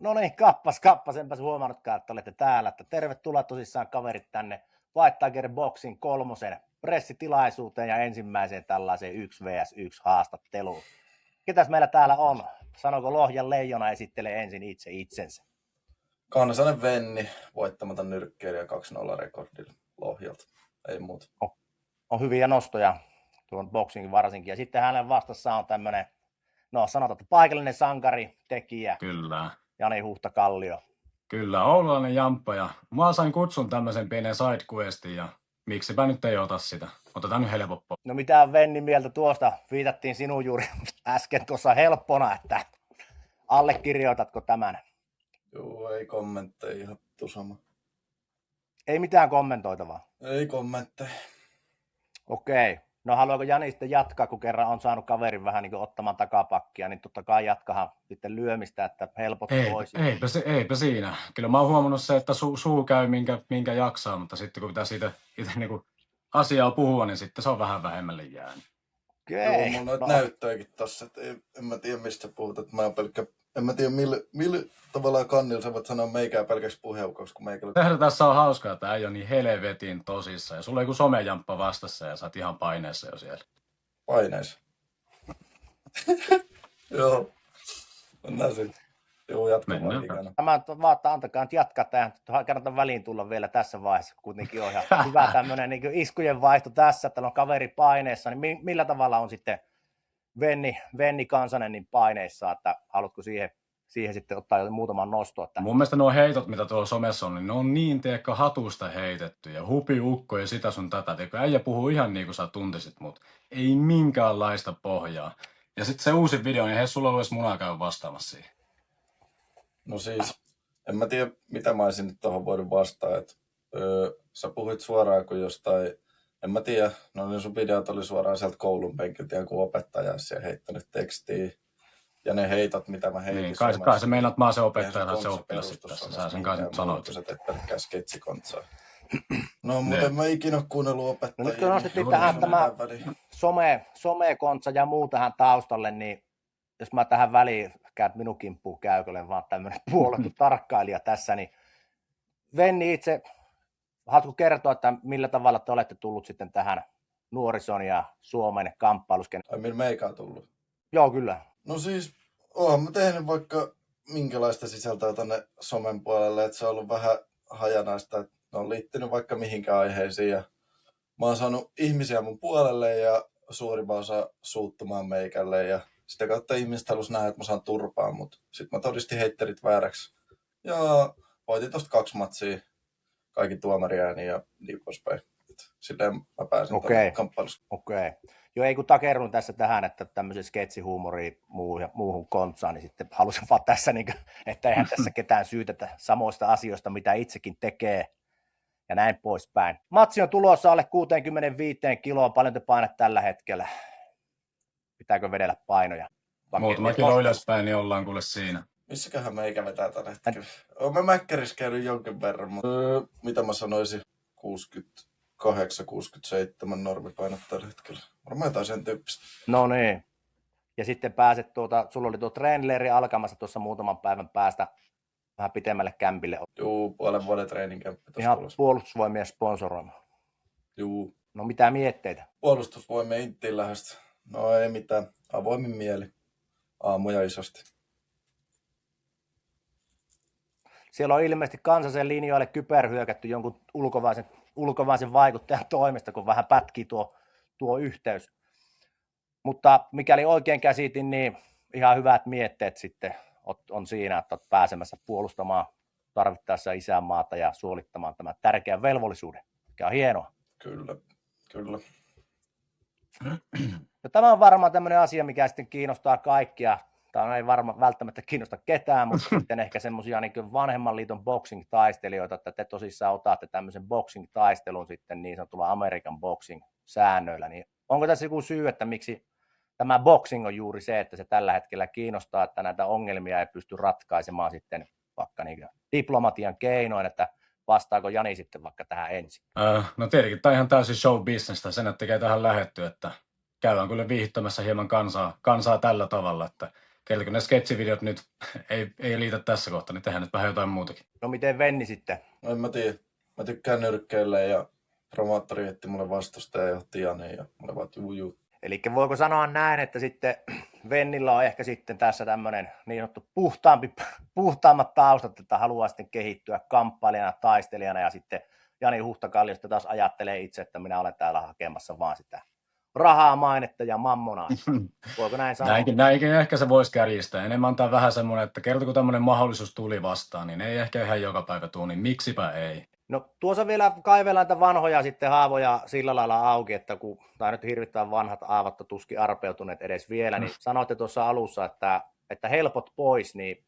No niin, enpäs huomannutkaan, että olette täällä. Että tervetuloa tosissaan kaverit tänne Fight Tiger Boxing 3 pressitilaisuuteen ja ensimmäiseen tällaiseen 1vs1 haastatteluun. Ketäs meillä täällä on? Sanoiko Lohjan Leijona esittelee ensin itse itsensä? Kansanen Venni, voittamaton nyrkkeilijä 2-0 rekordilla Lohjalta. Ei muuta. On hyviä nostoja tuon boxingin varsinkin. Ja sitten hänen vastassa on tämmöinen, no sanotaan, että paikallinen sankari, tekijä. Kyllä. Jani Huhta-Kallio. Kyllä, oululainen jamppa ja mä sain kutsun tämmöisen pienen sidequestin ja miksipä nyt ei ota sitä. Otetaan nyt helpompaa. No mitä on Venni mieltä tuosta? Viitattiin sinun juuri äsken tuossa helppona, että allekirjoitatko tämän? Joo, ei kommentteja, ihan tusama. Ei mitään kommentoitavaa? Ei kommentteja. Okei. No haluaako Jani sitten jatkaa, kun kerran on saanut kaverin vähän niin kuin ottamaan takapakkia, niin totta kai jatkahan sitten lyömistä, että helpottuu pois. Eipä siinä. Kyllä mä oon huomannut se, että suu käy minkä jaksaa, mutta sitten kun pitää siitä itse niin asiaa puhua, niin sitten se on vähän vähemmälle jäänyt. Okei. Joo, mulla on näyttöikin tossa, että en mä tiedä mistä puhut, että mä oon en mä tiedä millä tavallaan kannilla sä voit sanoa meikää pelkäksi puheukoksi, kun meikä... Tässä on hauskaa, että äijä on niin helvetin tosissa ja sulla on joku somejamppa vastassa ja sä oot ihan paineessa jo siellä. Paineissa. Joo. Mennään sitten. Joo, jatkamaan ikänä. Mä vaataan, antakaa nyt jatkaa tähän. Kannattaa väliin tulla vielä tässä vaiheessa. Kuitenkin on ihan hyvä tämmöinen niin iskujen vaihto tässä, että on kaveri paineessa. Niin millä tavalla on sitten Venni Kansanen niin paineissa, että haluatko siihen sitten ottaa jo muutaman nosto? Että... Mun mielestä nuo heitot, mitä tuolla somessa on, niin ne on niin hatusta heitetty ja hupiukko ja sitä sun tätä. Äijä puhuu ihan niin kuin sä tuntisit, mutta ei minkäänlaista pohjaa. Ja sitten se uusi video, niin hei, sulla olisi munaa käy vastaamassa siihen. No siis, en mä tiedä, mitä mä olisin nyt tuohon voinut vastaa. Että, sä puhuit suoraan kuin jostain, en mä tiedä, no niin sun videot oli suoraan sieltä koulun penkiltä ja kuin opettaja ja heittänyt tekstiä. Ja ne heitot, mitä mä heitin. Niin, kai se meinaat, että mä oon se opettaja tai se oppilas sitten tässä. Sä sen kanssa nyt sanoit. Sä teet pelkkää sketsikontsaa. No, mutta en mä ikinä ole kuunnellut opettajia. No nyt kun nostettiin tähän tämä somekontsa ja muu tähän taustalle, niin jos mä tähän väliin käyt minun kimppuun käykö, vaan tämmöinen puolettu tarkkailija tässä, niin Venni itse, haluatko kertoa, että millä tavalla te olette tullut sitten tähän nuorison ja Suomen kamppailusken? Ai millä meikä on tullut? Joo, kyllä. No siis, oonhan mä tehnyt vaikka minkälaista sisältöä tonne somen puolelle, että se on ollut vähän hajanaista, että ne on liittynyt vaikka mihinkään aiheisiin ja mä oon saanut ihmisiä mun puolelle ja suurimman osa suuttumaan meikälle ja sitä kautta ihmiset halus nähdä, että mä saan turpaa, mutta sit mä todistin heitterit vääräksi ja voitin tosta 2 matsia kaikki tuomariääni ja niin poispäin. Silleen mä pääsin tuonne kamppailussa. Okei. Joo, ei kun takerrun tässä tähän, että tämmöisen sketsihuumoriin muuhun kontsaan, niin sitten halusin vaan tässä, niin kuin, että eihän tässä ketään syytetä samoista asioista, mitä itsekin tekee ja näin poispäin. Matsi on tulossa alle 65 kiloa, paljon te painat tällä hetkellä? Pitääkö vedellä painoja? Muutama kilo ylöspäin, niin ollaan kuule siinä. Missäköhän meikä vetää tällä hetkellä? Olen mä mäkkärissä käynyt jonkin verran, mutta mitä mä sanoisin, 68-67 normipainot tällä hetkellä. Varmaan jotain sen tyyppistä. No niin. Ja sitten pääset sulla oli tuo treenleiri alkamassa tuossa muutaman päivän päästä vähän pitemmälle kämpille. Juu, puolen vuoden treeninkämppi. Ihan puolustusvoimien sponsoroima. Juu. No mitä mietteitä? Puolustusvoimien Inttiin lähestä. No ei mitään. Avoimin mieli. Aamuja isosti. Siellä on ilmeisesti Kansasen linjoille kyberhyökätty jonkun ulkovaisen vaikuttajan toimesta, kun vähän pätkii tuo yhteys. Mutta mikäli oikein käsitin, niin ihan hyvät mietteet sitten on siinä, että olet pääsemässä puolustamaan tarvittaessa isänmaata ja suolittamaan tämän tärkeän velvollisuuden, mikä on hienoa. Kyllä. Ja tämä on varmaan tämmöinen asia, mikä sitten kiinnostaa kaikkia. Tämä ei varmaan välttämättä kiinnosta ketään, mutta sitten ehkä semmoisia niin vanhemman liiton boxing-taistelijoita, että te tosissaan otatte tämmöisen boxing-taistelun sitten niin sanotulla American boxing-säännöillä. Niin onko tässä joku syy, että miksi tämä boxing on juuri se, että se tällä hetkellä kiinnostaa, että näitä ongelmia ei pysty ratkaisemaan sitten vaikka niin diplomatian keinoin, että vastaako Jani sitten vaikka tähän ensin? No tietenkin, tämä on ihan täysin show-businessta, sen tekee tähän lähetty, että käydään kyllä viihdyttämässä hieman kansaa tällä tavalla, että Kerta ne sketchivideot nyt ei riitä tässä kohtaa, niin tehdään nyt vähän jotain muutakin. No miten Venni sitten? No en mä tiedä. Mä tykkään nyrkkeillä ja promoottori etti mulle vastustaja ja johti Jani ja mulle vaan juu. Eli voiko sanoa näin, että sitten Vennillä on ehkä sitten tässä tämmöinen niin sanottu puhtaammat taustat, että haluaa sitten kehittyä kamppailijana, taistelijana ja sitten Jani Huhtakalliosta taas ajattelee itse, että minä olen täällä hakemassa vaan sitä rahaa, mainetta ja mammonaa. Voiko näin sanoa? Näinkin ehkä se voisi kärjistää. Enemmän antaa vähän semmoinen, että kerta kun tämmöinen mahdollisuus tuli vastaan, niin ei ehkä ihan joka päivä tule, niin miksipä ei. No tuossa vielä kaivellaan näitä vanhoja sitten haavoja sillä lailla auki, että kun tämä nyt hirvittävän vanhat aavatta tuskin arpeutuneet edes vielä, niin sanoitte tuossa alussa, että helpot pois, niin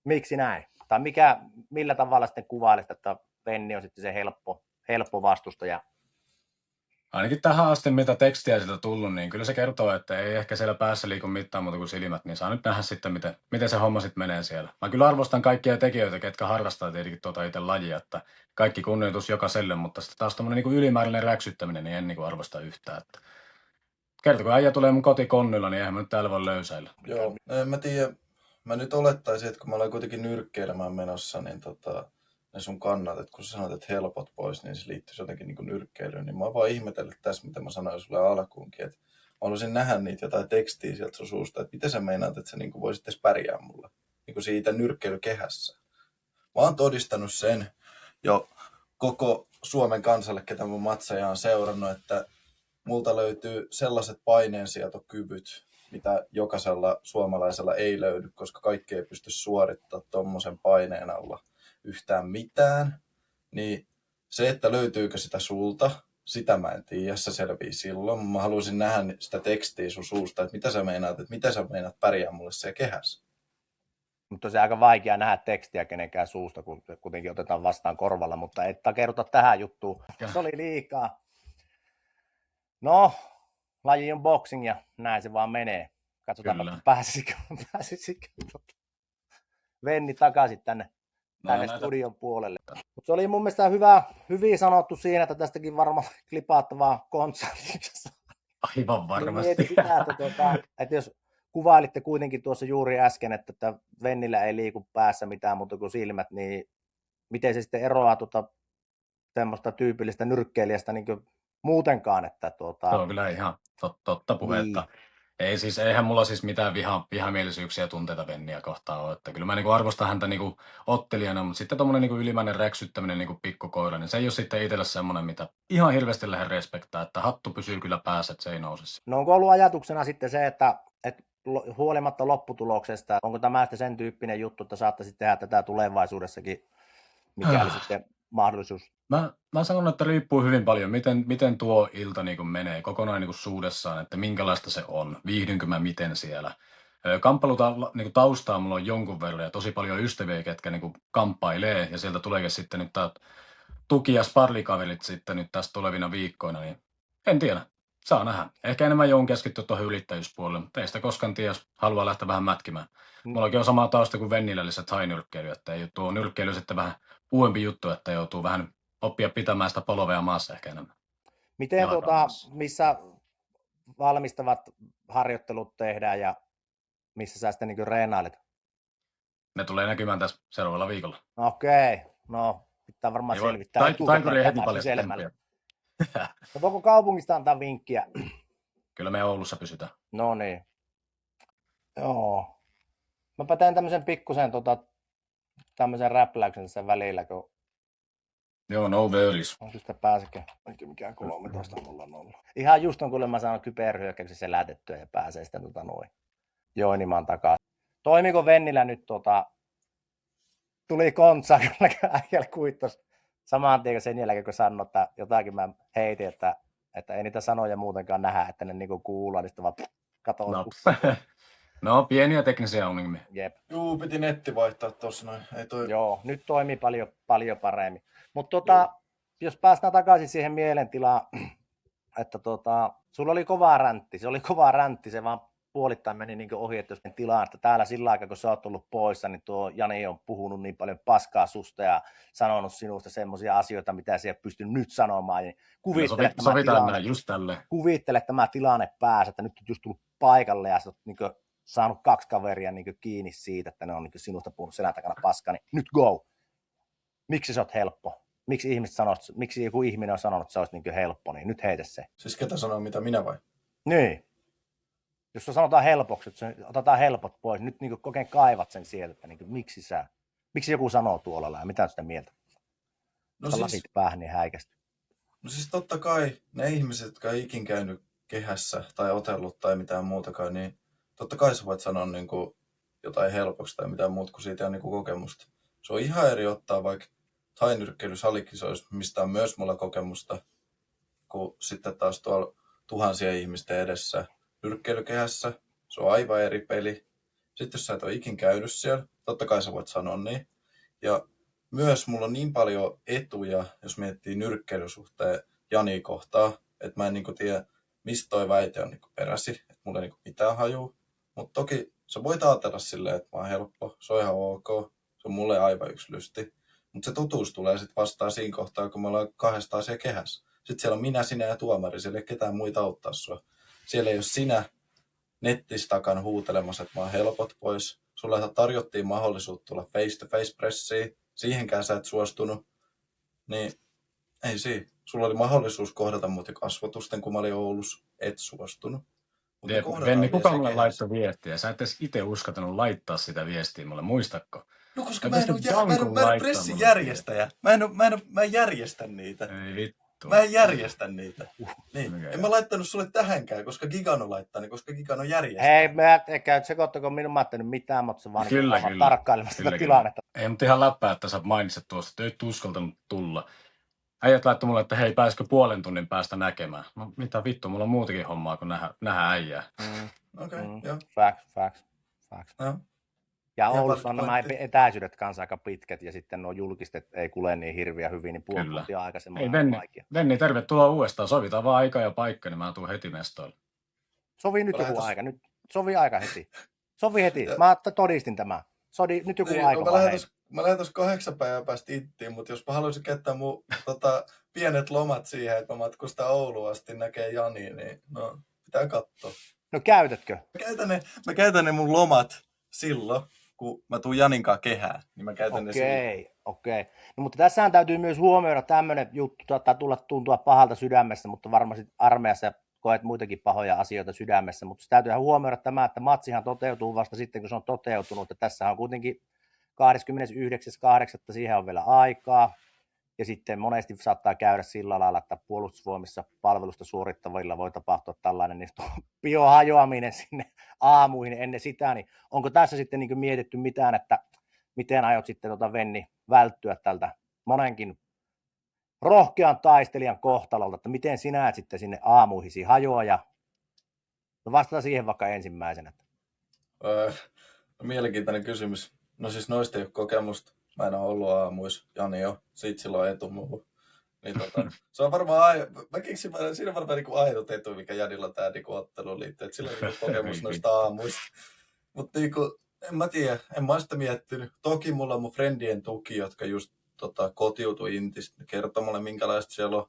miksi näin? Tai millä tavalla sitten kuvailet, että Venni on sitten se helppo vastustaja? Ainakin tähän asti, mitä tekstiä sieltä tullut, niin kyllä se kertoo, että ei ehkä siellä päässä liiku mitään muuta kuin silmät, niin saa nyt nähdä sitten, miten se homma sitten menee siellä. Mä kyllä arvostan kaikkia tekijöitä, ketkä harrastaa tietenkin tuota itse lajia, että kaikki kunnioitus jokaiselle, mutta sitten taas tämmöinen niin ylimääräinen räksyttäminen, niin en niin kuin arvosta yhtään. Että kerta kun äijä tulee mun kotikonnilla, niin eihän mä nyt täällä voi löysäillä. Joo, no en mä tiedä. Mä nyt olettaisin, että kun mä olen kuitenkin nyrkkeilemään menossa, niin ne sun kannat, että kun sä sanoit, että helpot pois, niin se liittyisi jotenkin niin kuin nyrkkeilyyn, niin mä oon vaan ihmetellyt tässä, mitä mä sanoin sulle alkuunkin, että mä haluaisin nähdä niitä jotain tekstiä sieltä sun suusta, että miten sä meinaat, että sä niin kuin voisit edes pärjää mulle niin kuin siitä nyrkkeilykehässä. Mä oon todistanut sen jo koko Suomen kansalle, ketä mun matseja on seurannut, että multa löytyy sellaiset paineensietokyvyt, mitä jokaisella suomalaisella ei löydy, koska kaikki ei pysty suorittamaan tommosen paineen alla yhtään mitään, niin se, että löytyykö sitä sulta, sitä mä en tiedä, se selvii silloin. Mä haluaisin nähdä sitä tekstiä sun suusta, että mitä sä meinaat pärjää mulle siellä kehässä. Mutta se aika vaikea nähdä tekstiä kenenkään suusta, kun kuitenkin otetaan vastaan korvalla, mutta et takerrota tähän juttuun. Se oli liikaa. No, laji on boxing ja näin se vaan menee. Katsotaan, pääsisikö Venni takaisin tänne studion puolelle. Mut se oli mun mielestä hyvin sanottu siinä, että tästäkin varmaan klipaattavaa konsertissa. Aivan varmasti. Että jos kuvailitte kuitenkin tuossa juuri äsken, että Vennillä ei liiku päässä mitään muuta kuin silmät, niin miten se sitten eroaa tämmöistä tyypillistä nyrkkeilijästä niin muutenkaan? Että Se on kyllä ihan totta puhetta. Niin. Eihän mulla siis mitään vihamielisyyksiä ja tunteita Venniä kohtaan ole. Että kyllä mä niinku arvostan häntä niinku ottelijana, mutta sitten tommonen niinku ylimäinen räksyttäminen niinku pikkukoira, niin se ei ole sitten itselle semmoinen, mitä ihan hirveästi lähden respektää, että hattu pysyy kyllä päässä, että se ei nouse. No onko ollut ajatuksena sitten se, että huolimatta lopputuloksesta, onko tämä sitten sen tyyppinen juttu, että saattaisi tehdä tätä tulevaisuudessakin, mikäli sitten mahdollisuus? Mä sanon, että riippuu hyvin paljon, miten tuo ilta niin kuin menee kokonaan niin kuin suudessaan, että minkälaista se on, viihdynkö mä miten siellä. Kamppailu taustaa mulla on jonkun verran ja tosi paljon ystäviä, ketkä niin kuin kamppailee ja sieltä tuleekin sitten nyt tää tuki- ja sparrikaverit sitten nyt tässä tulevina viikkoina, niin en tiedä. Saa nähdä. Ehkä enemmän joudun keskittyä tuohon yrittäjyyspuolelle, mutta ei sitä koskaan tiedä, jos haluaa lähteä vähän mätkimään. Mullakin on sama tausta kuin Vennillä, eli se thai-nyrkkeily, että ei tuo nyrkkeily sitten vähän uudempi juttu, että joutuu vähän oppia pitämään sitä polovea maassa ehkä enemmän. Miten missä valmistavat harjoittelut tehdään ja missä sä sitten niin reenailet? Ne tulee näkymään tässä seuraavalla viikolla. Okei, no pitää varmaan selvittää. Taikuri heti paljon. No, voiko kaupungista antaa vinkkiä? Kyllä me Oulussa pysytään. No niin. Joo. Mäpä teen tämmöisen pikkusen tämmöisen räpläyksen sen välillä, kun... Joo, no worries. Onko sitä pääsekö? Eikä mikään 13.00. Ihan just on, kun mä saan kyberhyökkäyksen selätettyä ja pääsee sitten Joinimaan takaa. Toimiko Vennillä nyt tuli kontsa, kun äijällä kuittos samaan tien sen jälkeen, kun sanoi, että jotakin mä heitin, että ei niitä sanoja muutenkaan nähdä, että ne niinku kuuluu, niin sitten vaan katoo. No, pieniä teknisiä ongelmia. Jep. Juu, piti netti vaihtaa tuossa noin. Joo, nyt toimii paljon paremmin. Mutta jos päästään takaisin siihen mielentilaan, että sulla oli kova räntti, se vaan puolittain meni niin ohi, että jos tilaan, että täällä sillä aikaa, kun sä oot ollut poissa, niin tuo Jani on puhunut niin paljon paskaa susta ja sanonut sinusta semmoisia asioita, mitä sä ei pysty nyt sanomaan. Niin sovitaan näin just tälle. Kuvittele tämä tilanne päässä, että nyt on just tullut paikalle ja sä oot niin saanut 2 kaveria niin kiinni siitä, että ne on niin sinusta puhunut selän takana paskaa, niin nyt go. Miksi sä oot helppo? Miksi joku ihminen on sanonut, että sä olisit niin helppo, niin nyt heitä se. Siis ketä sanoo mitä minä vai? Niin. Jos sanotaan helpoksi, että otetaan helpot pois, nyt niin kokeen kaivat sen sieltä, että niin miksi joku sanoo tuolla ja mitä on sitä mieltä? No siis, lasit päähän niin häikästy. No siis totta kai ne ihmiset, jotka ei ikin käynyt kehässä tai otellut tai mitään muutakaan, niin totta kai sä voit sanoa niin kuin jotain helpoksi tai mitään muuta, kun siitä on niin kuin kokemusta. Se on ihan eri ottaa vaikka thainyrkkeilysalikkisoissa, mistä on myös mulla kokemusta, kun sitten taas tuolla tuhansien ihmisten edessä nyrkkeilykehässä. Se on aivan eri peli. Sitten jos sä et ole ikin käynyt siellä, totta kai sä voit sanoa niin. Ja myös mulla on niin paljon etuja, jos miettii nyrkkeilysuhteen Jani kohtaa, että mä en niinku tiedä, mistä toi väite on niinku peräsi, että mulla ei niinku mitään hajua. Mutta toki sä voit ajatella silleen, että mä oon helppo, se on ihan ok, se on mulle aivan yksi lysti. Mutta se totuus tulee sitten vastaan siinä kohtaa, kun me ollaan kahdestaan siellä kehässä. Sitten siellä on minä, sinä ja tuomari, siellä ei ole ketään muita auttaa sua. Siellä ei ole sinä nettistakan huutelemassa, että mä oon helpot pois. Sulle tarjottiin mahdollisuutta tulla face-to-face pressiin. Siihenkään sä et suostunut. Niin ei siinä. Sulla oli mahdollisuus kohdata mut jo kasvotusten, kun mä olin Oulussa. Et suostunut. Venni, kuka mulle laittoi viestiä? Sä et edes itse uskaltanut laittaa sitä viestiä mulle, muistaako? No koska mä en ole pressin järjestäjä. Mä en järjestä niitä. Ei vittu. Mä en järjestä niitä. Niin. En mä laittanut sulle tähänkään, koska Gigano laittaa ne, koska Gigano järjestää. Hei, mä eikä sekoittako minun mahtanut mitään, mutta se vaan tarkkailemassa sitä tilannetta. Ei, mutta ihan läppää, että sä mainitsit tuosta, että et uskaltanut tulla. Äijät laittoi mulle, että hei, pääskö puolen tunnin päästä näkemään? No mitä vittu, mulla on muutakin hommaa kuin nähdä äijää. Okei, joo. Facts. No. Ja Oulussa on nämä etäisyydet kanssa aika pitkät ja sitten nuo julkistet ei kulje niin hirveän hyvin, niin puoli tuntia aikaisemmin on vaikea. Venni, tervetuloa uudestaan. Sovitaan vaan aika ja paikka, niin mä tuun heti mestoille. Sovi nyt joku aika. Nyt, sovi aika heti. Sovi heti. Mä todistin tämän. Nyt joku aika. Mä lähden tuossa 8 päivää päästä ittiin, mutta jos mä haluaisin käyttää mun pienet lomat siihen, että mä matkustan Ouluun asti näkee Jani, niin no, pitää katsoa. No käytätkö? Mä käytän ne mun lomat silloin, kun mä tuun Janinkaan kehään, niin mä käytän ne silloin. Okei. No, mutta tässähän täytyy myös huomioida tämmöinen juttu, saattaa tuntua pahalta sydämessä, mutta varmasti armeijassa koet muitakin pahoja asioita sydämessä, mutta täytyy huomioida tämä, että matsihan toteutuu vasta sitten, kun se on toteutunut, ja tässä on kuitenkin 29.8. siihen on vielä aikaa, ja sitten monesti saattaa käydä sillä lailla, että puolustusvoimissa palvelusta suorittavilla voi tapahtua tällainen niin biohajoaminen sinne aamuihin ennen sitä, niin onko tässä sitten niin mietitty mitään, että miten aiot sitten Venni välttyä tältä monenkin rohkean taistelijan kohtalolta, että miten sinä et sitten sinne aamuihisi hajoa ja no vastata siihen vaikka ensimmäisenä. Mielenkiintoinen kysymys. No siis noista ei ole kokemusta. Mä en ole ollut aamuissa. Jani jo. Siitä silloin etu muuhun. Niin se on varmaan siinä on varmaan niinku ainut etu, mikä Janilla on tää niinku otteluun liittyy. Että sillä on niinku kokemus noista aamuista. Mutta niinku, en mä tiedä. En mä sitä miettinyt. Toki mulla on mun friendien tuki, jotka just kotiutui Intistä. Ne kertoo mulle minkälaista siellä on.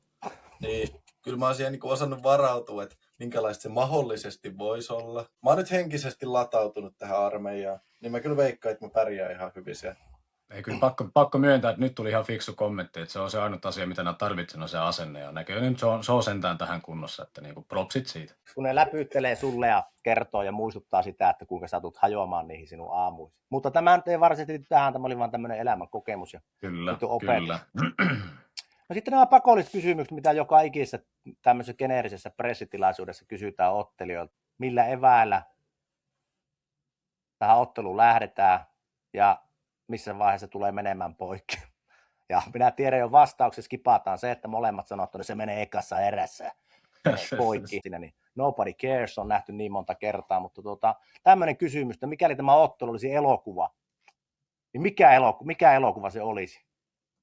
Niin kyllä mä oon siihen niinku osannut varautua, että minkälaista se mahdollisesti voisi olla. Mä oon nyt henkisesti latautunut tähän armeijaan. Niin mä kyllä veikkaan, että mä pärjään ihan hyvin siellä. Ei kyllä pakko myöntää, että nyt tuli ihan fiksu kommentti, että se on se ainut asia, mitä nämä tarvitsen, on se asenne. Ja näköjään nyt se on sentään tähän kunnossa, että niinku propsit siitä. Kun ne läpyttelee sulle ja kertoo ja muistuttaa sitä, että kuinka sä tulet hajoamaan niihin sinun aamuihin. Mutta tämä nyt ei varsinaisesti tähän, tämä oli vaan tämmöinen elämän kokemus. Ja kyllä. No sitten nämä pakolliset kysymykset, mitä joka ikisessä tämmöisessä geneerisessä pressitilaisuudessa kysytään ottelijoilta. Millä eväillä tähän otteluun lähdetään ja missä vaiheessa tulee menemään poikki. Ja minä tiedän jo vastauksessa skipataan se, että molemmat sanoo, että se menee ekassa erässä poikki. Niin nobody cares on nähty niin monta kertaa, mutta tämmöinen kysymys, että mikäli tämä ottelu olisi elokuva, niin mikä elokuva se olisi?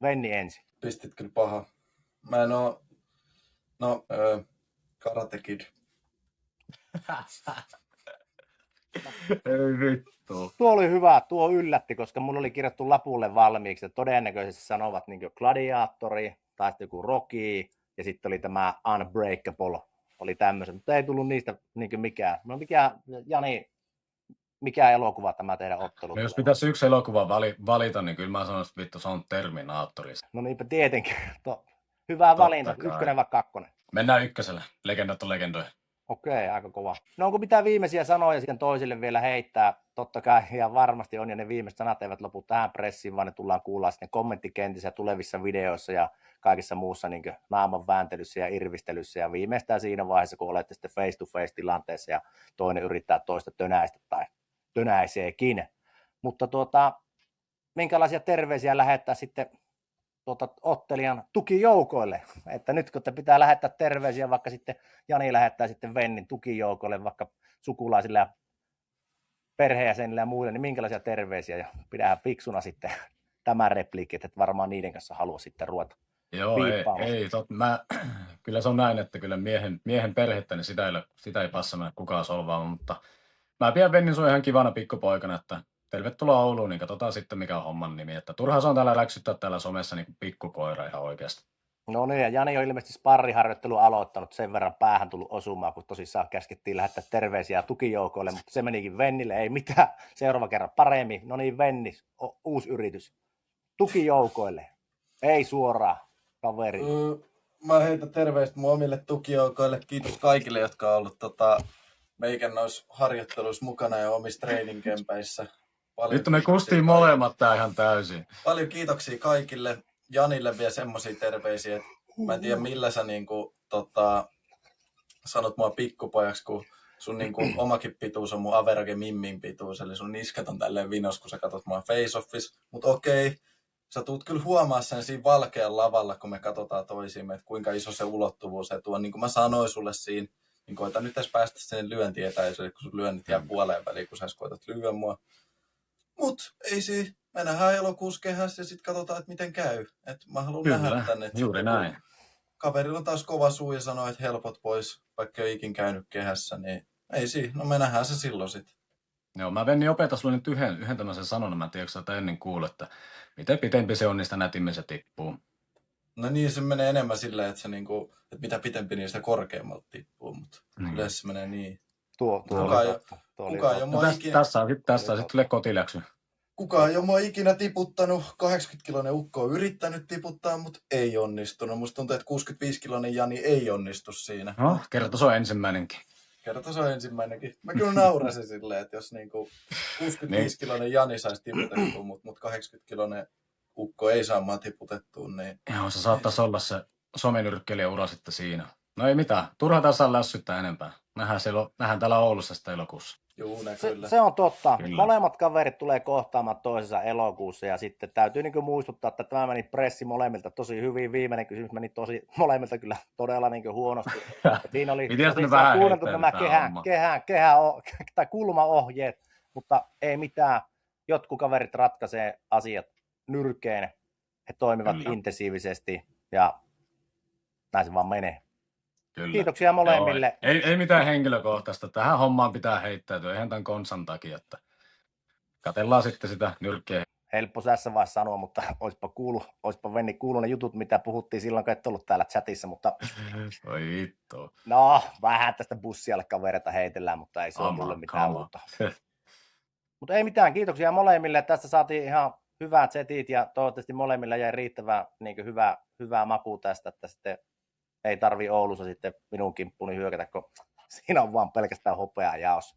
Venni ensin. Pistit kyllä paha. Mä en oo... Karate Kid. Ei vittu. Tuo oli hyvä, tuo yllätti, koska mun oli kirjattu lapulle valmiiksi, että todennäköisesti sanovat niin Gladiatori tai sitten joku Rocky ja sitten oli tämä Unbreakable, oli tämmöisen, mutta ei tullut niistä niin mikään. No mikä, Jani, mikä elokuva tämä teidän ottelu No jos tulee? pitäisi yksi elokuva valita, niin kyllä mä sanoisin, että vittu se on Terminaattori. No niinpä tietenkin. Hyvä Totta valinta, kai. ykkönen vai kakkonen? Mennään ykkösellä. Legendat on legendoja. Okei, aika kova. No onko mitään viimeisiä sanoja sitten toisille vielä heittää? Totta kai ihan varmasti on, ja ne viimeiset sanat eivät lopu tähän pressiin, vaan ne tullaan kuulla sitten kommenttikentissä, tulevissa videoissa ja kaikissa muussa niin naaman vääntelyssä ja irvistelyssä, ja viimeistään siinä vaiheessa, kun olette sitten face-to-face tilanteessa ja toinen yrittää toista tönäistä tai tönäiseekin. Mutta minkälaisia terveisiä lähettää sitten ottelijan tukijoukoille, että nyt kun te pitää lähettää terveisiä, vaikka sitten Jani lähettää sitten Vennin tukijoukoille, vaikka sukulaisille ja perheenjäsenille ja muille, niin minkälaisia terveisiä, ja pidähän fiksuna sitten tämä repliikki, että varmaan niiden kanssa haluaa sitten ruveta. Joo, kyllä se on näin, että kyllä miehen perhettä, niin sitä ei passa kukaan solvaamaan, mutta mä pidän Vennin sun ihan kivana pikkupoikana, että tervetuloa Ouluun, niin katsotaan sitten mikä on homman nimi, että turha se on täällä räksyttää täällä somessa niin kuin pikkukoira ihan oikeasti. No niin, ja Jani on ilmeisesti sparriharjoittelu aloittanut, sen verran päähän tullut osumaan, kun tosissaan käskettiin lähettää terveisiä tukijoukoille, mutta se menikin Vennille, ei mitään, seuraava kerran paremmin. No niin, Venni, uusi yritys. Tukijoukoille, ei suoraan kaveri. Mä heitän terveistä mun omille tukijoukoille. Kiitos kaikille, jotka on ollut meikän noissa harjoitteluissa mukana ja omissa treeninkämpäissä. Vittu me kustiin molemmat tää ihan täysin. Paljon kiitoksia kaikille. Janille vielä semmosia terveisiä, että mä en tiedä millä sä sanot mua pikkupojaksi, kun sun omakin pituus on mun average mimmin pituus, eli sun niskat on tälleen vinos, kun sä katot mua face-offissa. Mut okei, sä tuut kyllä huomaa sen siinä valkean lavalla, kun me katsotaan toisiimme, että kuinka iso se ulottuvuus etu on. Niin kuin mä sanoin sulle siinä, niin koitan nyt edes päästä sen lyöntietäisyyden, kun sun lyönnit jää puoleen väliin, kun sä koitat lyödä mua. Mut ei siinä. Me nähdään elokuussa kehässä ja sitten katsotaan, että miten käy. Et mä haluan nähdä tänne. Juuri näin. Kaverilla on taas kova suu ja sanoo, että helpot pois, vaikka ei ikin käynyt kehässä, niin ei siinä. No me nähdään se silloin sitten. Joo, mä Venni opetan sulle nyt yhden tämmöisen sanonnan, mä en tiedä, onko sä ennen kuullut, että miten pitempi se on, niin sitä nätimmin se tippuu. No niin, se menee enemmän silleen, että, että mitä pitempi, niin sitä korkeammalta tippuu, mutta yleensä se menee niin. Tässä on sitten kotiläksy. Kukaan ei ole mua ikinä tiputtanut. 80-kiloinen ukko on yrittänyt tiputtaa, mutta ei onnistunut. Musta tuntuu, että 65-kiloinen Jani ei onnistu siinä. No, kerta se on ensimmäinenkin. Mä kyllä naurasin silleen, että jos 65-kiloinen Jani saisi tiputettua, mutta 80-kiloinen ukko ei saa mua tiputettua, niin... Joo, se saattaisi olla se somenyrkkeilijän ura sitten siinä. No ei mitään, turha tässä lässyttää enempää. Nähdään täällä Oulussa sitä elokuussa. Juu, se on totta. Kyllä. Molemmat kaverit tulee kohtaamaan toisensa elokuussa, ja sitten täytyy muistuttaa, että tämä meni pressi molemmilta tosi hyvin. Viimeinen kysymys meni molemmilta kyllä todella huonosti. Siinä oli kuunneltu nämä kulmaohjeet, mutta ei mitään. Jotkut kaverit ratkaisee asiat nyrkeen, he toimivat intensiivisesti ja näin se vaan menee. Kyllä. Kiitoksia molemmille. Joo, ei mitään henkilökohtaista. Tähän hommaan pitää heittäytyä ihan tämän konsan takia, että katsellaan sitten sitä nyrkkeä. Helppo tässä vaiheessa sanoa, mutta olisipa Venni kuullut ne jutut, mitä puhuttiin silloin, kun et ollut täällä chatissa, mutta... Oi vittu. No, vähän tästä bussialle kavereita heitellään, mutta ei se ole mulle mitään muuta. Mutta ei mitään, kiitoksia molemmille. Tästä saatiin ihan hyvät setit ja toivottavasti molemmilla jäi riittävää hyvää makua tästä, että sitten ei tarvi Oulussa sitten minun kimppuni hyökätä, kun siinä on vaan pelkästään hopeaa jaossa.